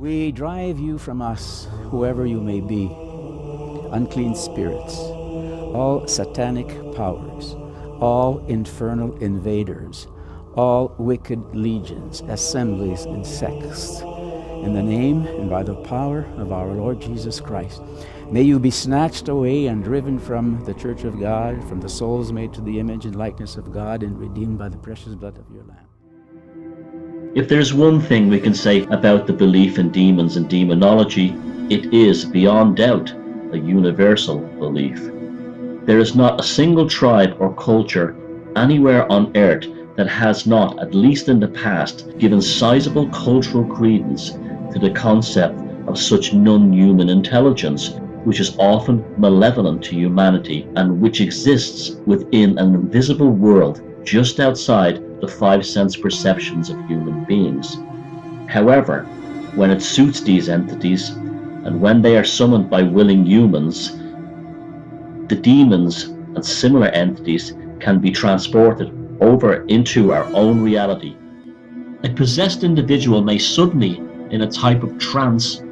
We drive you from us, whoever you may be, unclean spirits, all satanic powers, all infernal invaders, all wicked legions, assemblies, and sects. In the name and by the power of our Lord Jesus Christ, may you be snatched away and driven from the church of God, from the souls made to the image and likeness of God and redeemed by the precious blood of your Lamb. If there's one thing we can say about the belief in demons and demonology, it is, beyond doubt, a universal belief. There is not a single tribe or culture anywhere on earth that has not, at least in the past, given sizable cultural credence to the concept of such non-human intelligence, which is often malevolent to humanity and which exists within an invisible world just outside the five sense perceptions of human beings. However, when it suits these entities, and when they are summoned by willing humans, the demons and similar entities can be transported over into our own reality. A possessed individual may suddenly, in a type of trance,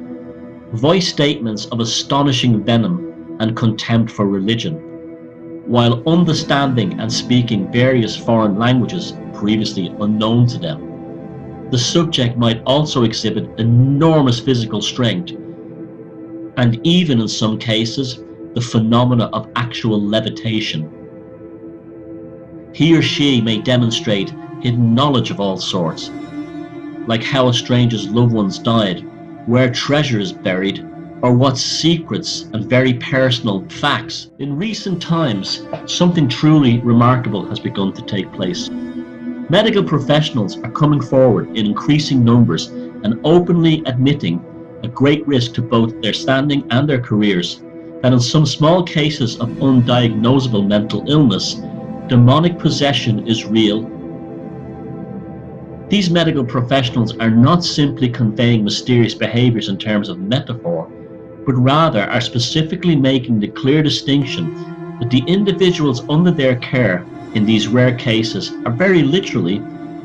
voice statements of astonishing venom and contempt for religion, while understanding and speaking various foreign languages previously unknown to them. The subject might also exhibit enormous physical strength, and even in some cases, the phenomena of actual levitation. He or she may demonstrate hidden knowledge of all sorts, like how a stranger's loved ones died, where treasure is buried, or what secrets and very personal facts. In recent times, something truly remarkable has begun to take place. Medical professionals are coming forward in increasing numbers and openly admitting a great risk to both their standing and their careers, that in some small cases of undiagnosable mental illness, demonic possession is real. These medical professionals are not simply conveying mysterious behaviors in terms of metaphor, but rather are specifically making the clear distinction that the individuals under their care in these rare cases are very literally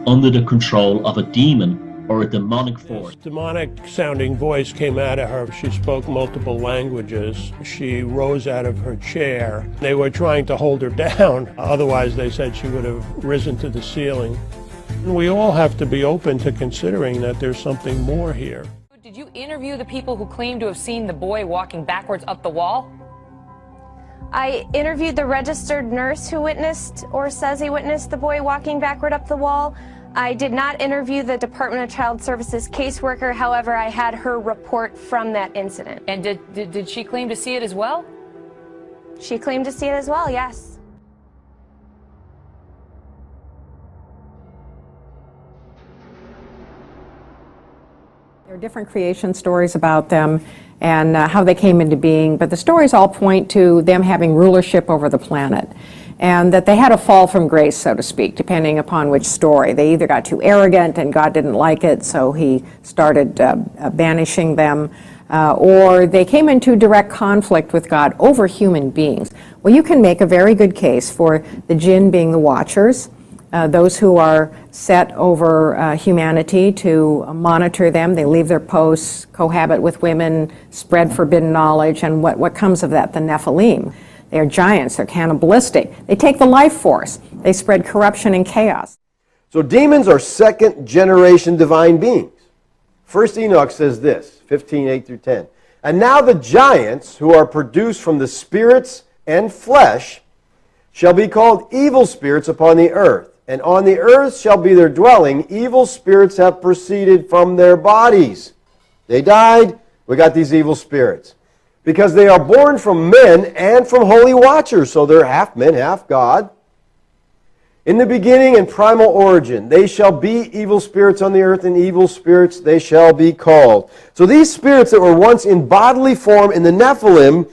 under the control of a demon or a demonic force. This demonic sounding voice came out of her. She spoke multiple languages. She rose out of her chair. They were trying to hold her down. Otherwise, they said she would have risen to the ceiling. And we all have to be open to considering that there's something more here. Did you interview the people who claim to have seen the boy walking backwards up the wall? I interviewed the registered nurse who witnessed or says he witnessed the boy walking backward up the wall. I did not interview the Department of Child Services caseworker. However, I had her report from that incident. And did she claim to see it as well? She claimed to see it as well, yes. There are different creation stories about them and how they came into being, but the stories all point to them having rulership over the planet, and that they had a fall from grace, so to speak, depending upon which story. They either got too arrogant and God didn't like it, so he started banishing them, or they came into direct conflict with God over human beings. Well, you can make a very good case for the jinn being the watchers, those who are set over humanity to monitor them. They leave their posts, cohabit with women, spread forbidden knowledge, and what comes of that? The Nephilim. They are giants, they're cannibalistic. They take the life force. They spread corruption and chaos. So demons are second generation divine beings. First Enoch says this, 15:8-10. And now the giants who are produced from the spirits and flesh shall be called evil spirits upon the earth. And on the earth shall be their dwelling. Evil spirits have proceeded from their bodies. They died, we got these evil spirits. Because they are born from men and from holy watchers. So they're half men, half God. In the beginning and primal origin, they shall be evil spirits on the earth, and evil spirits they shall be called. So these spirits that were once in bodily form in the Nephilim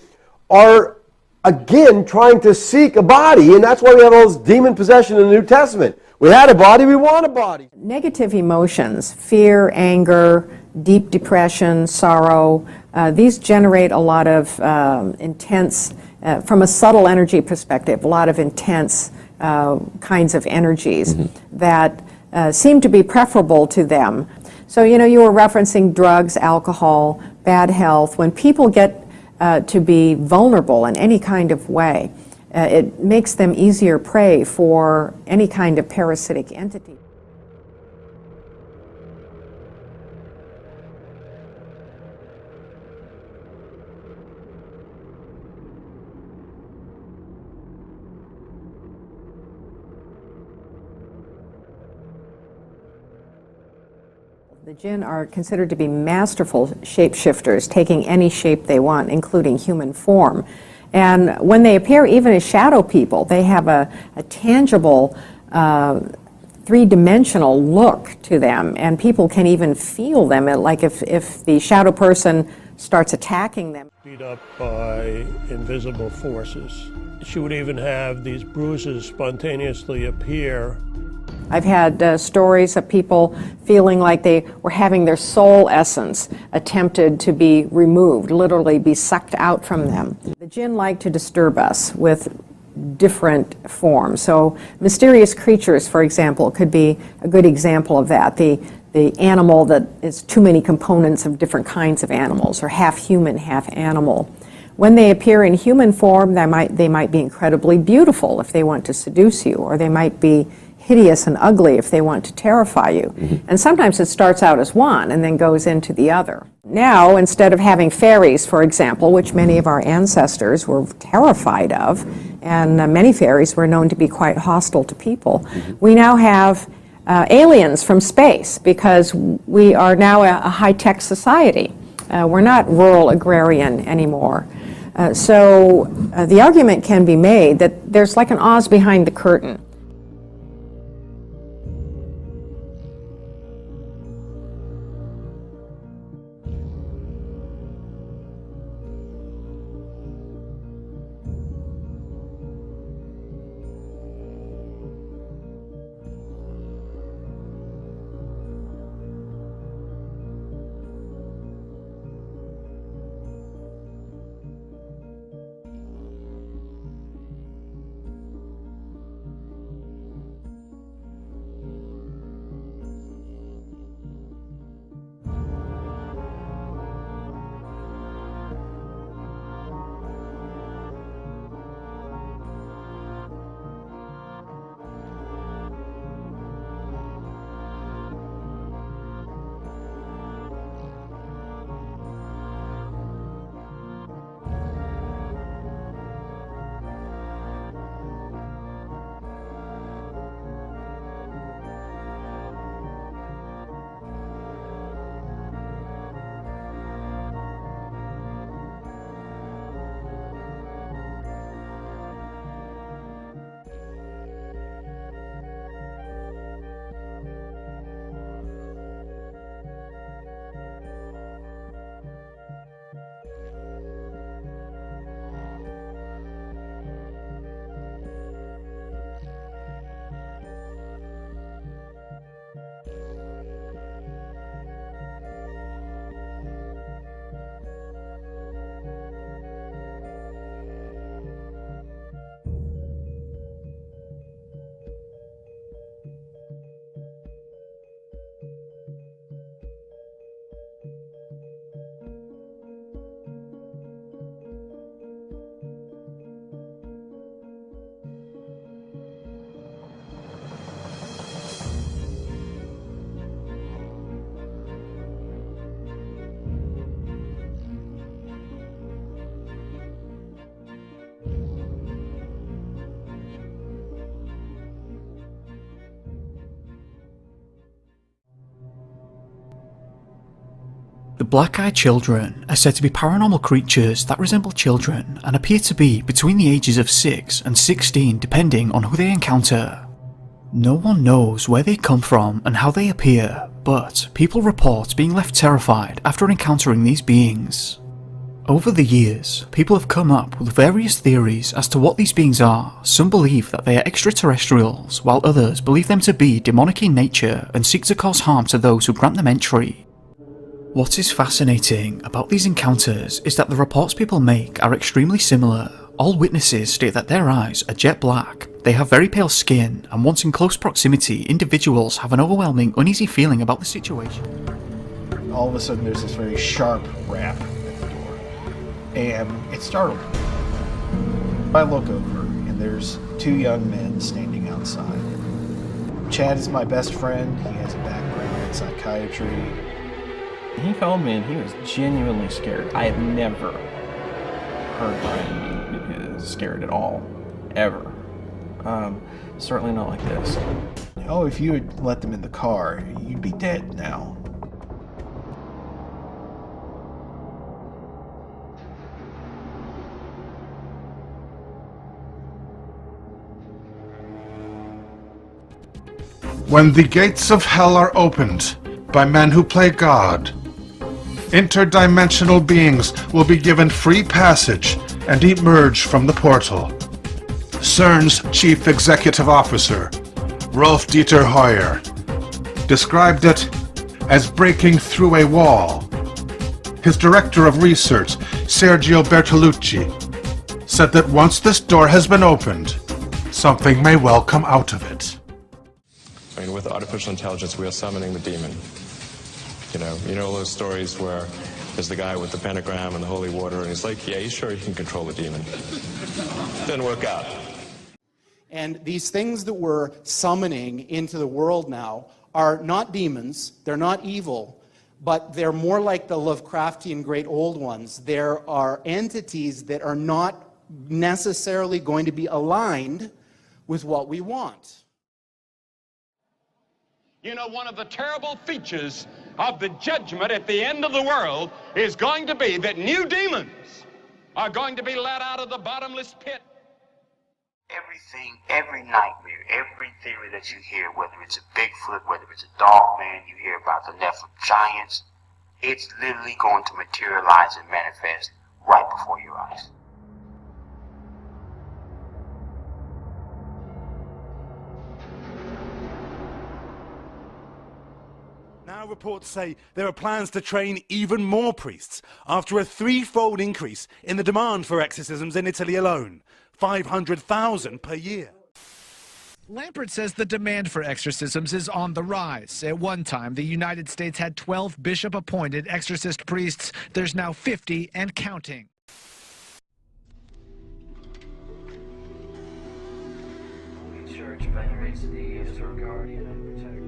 are again trying to seek a body, and that's why we have all this demon possession in the New Testament. We had a body, we want a body. Negative emotions, fear, anger, deep depression, sorrow, these generate a lot of intense, from a subtle energy perspective, a lot of intense kinds of energies that seem to be preferable to them. So, you know, you were referencing drugs, alcohol, bad health. When people get to be vulnerable in any kind of way, it makes them easier prey for any kind of parasitic entity. The jinn are considered to be masterful shapeshifters, taking any shape they want, including human form. And when they appear even as shadow people, they have a tangible, three-dimensional look to them, and people can even feel them, like if the shadow person starts attacking them. Beat up by invisible forces. She would even have these bruises spontaneously appear. I've had stories of people feeling like they were having their soul essence attempted to be removed, literally be sucked out from them. The jinn like to disturb us with different forms. So mysterious creatures, for example, could be a good example of that. The animal that is too many components of different kinds of animals, or half human, half animal. When they appear in human form, they might be incredibly beautiful if they want to seduce you, or they might be hideous and ugly if they want to terrify you. Mm-hmm. And sometimes it starts out as one and then goes into the other. Now, instead of having fairies, for example, which many of our ancestors were terrified of, and many fairies were known to be quite hostile to people, mm-hmm. we now have aliens from space, because we are now a high-tech society. We're not rural agrarian anymore. So the argument can be made that there's like an Oz behind the curtain. The black-eyed children are said to be paranormal creatures that resemble children and appear to be between the ages of 6 and 16 depending on who they encounter. No one knows where they come from and how they appear, but people report being left terrified after encountering these beings. Over the years, people have come up with various theories as to what these beings are. Some believe that they are extraterrestrials, while others believe them to be demonic in nature and seek to cause harm to those who grant them entry. What is fascinating about these encounters is that the reports people make are extremely similar. All witnesses state that their eyes are jet black, They have very pale skin, and once in close proximity, individuals have an overwhelming, uneasy feeling about the situation. All of a sudden there's this very sharp rap at the door, and it startled me. I look over, and there's two young men standing outside. Chad is my best friend. He has a background in psychiatry. He called me and he was genuinely scared. I have never heard Brian scared at all, ever. Certainly not like this. Oh, if you had let them in the car, you'd be dead now. When the gates of hell are opened by men who play God, interdimensional beings will be given free passage and emerge from the portal. CERN's Chief Executive Officer, Rolf Dieter Hoyer, described it as breaking through a wall. His Director of Research, Sergio Bertolucci, said that once this door has been opened, something may well come out of it. I mean, with artificial intelligence, we are summoning the demon. You know those stories where there's the guy with the pentagram and the holy water, and he's like, yeah, he's sure he can control the demon. Didn't work out. And these things that we're summoning into the world now are not demons, they're not evil, but they're more like the Lovecraftian great old ones. There are entities that are not necessarily going to be aligned with what we want. You know, one of the terrible features of the judgment at the end of the world is going to be that new demons are going to be let out of the bottomless pit. Everything, every nightmare, every theory that you hear, whether it's a Bigfoot, whether it's a dog man, you hear about the Nephilim giants, it's literally going to materialize and manifest right before your eyes. Now reports say there are plans to train even more priests after a threefold increase in the demand for exorcisms in Italy alone. 500,000 per year. Lampert says the demand for exorcisms is on the rise. At one time, the United States had 12 bishop-appointed exorcist priests. There's now 50 and counting. The church venerates thee as her guardian and protector.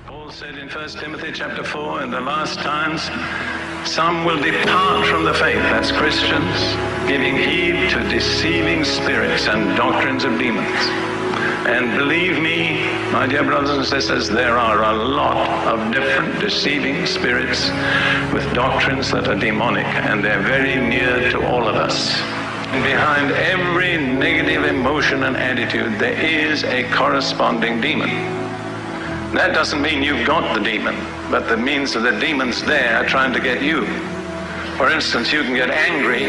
Paul said in 1 Timothy chapter 4, in the last times, some will depart from the faith, that's Christians, giving heed to deceiving spirits and doctrines of demons. And believe me, my dear brothers and sisters, there are a lot of different deceiving spirits with doctrines that are demonic, and they're very near to all of us. And behind every negative emotion and attitude, there is a corresponding demon. That doesn't mean you've got the demon, but that means that the demon's there trying to get you. For instance, you can get angry,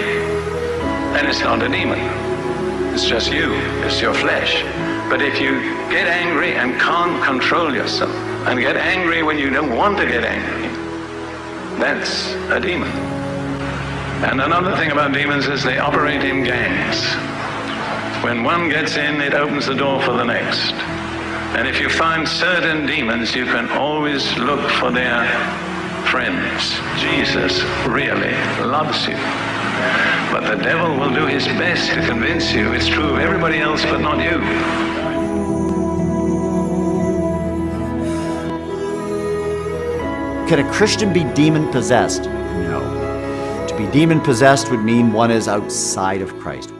and it's not a demon. It's just you. It's your flesh. But if you get angry and can't control yourself, and get angry when you don't want to get angry, that's a demon. And another thing about demons is they operate in gangs. When one gets in, it opens the door for the next. And if you find certain demons, you can always look for their friends. Jesus really loves you. But the devil will do his best to convince you it's true of everybody else but not you. Can a Christian be demon-possessed? No. To be demon-possessed would mean one is outside of Christ.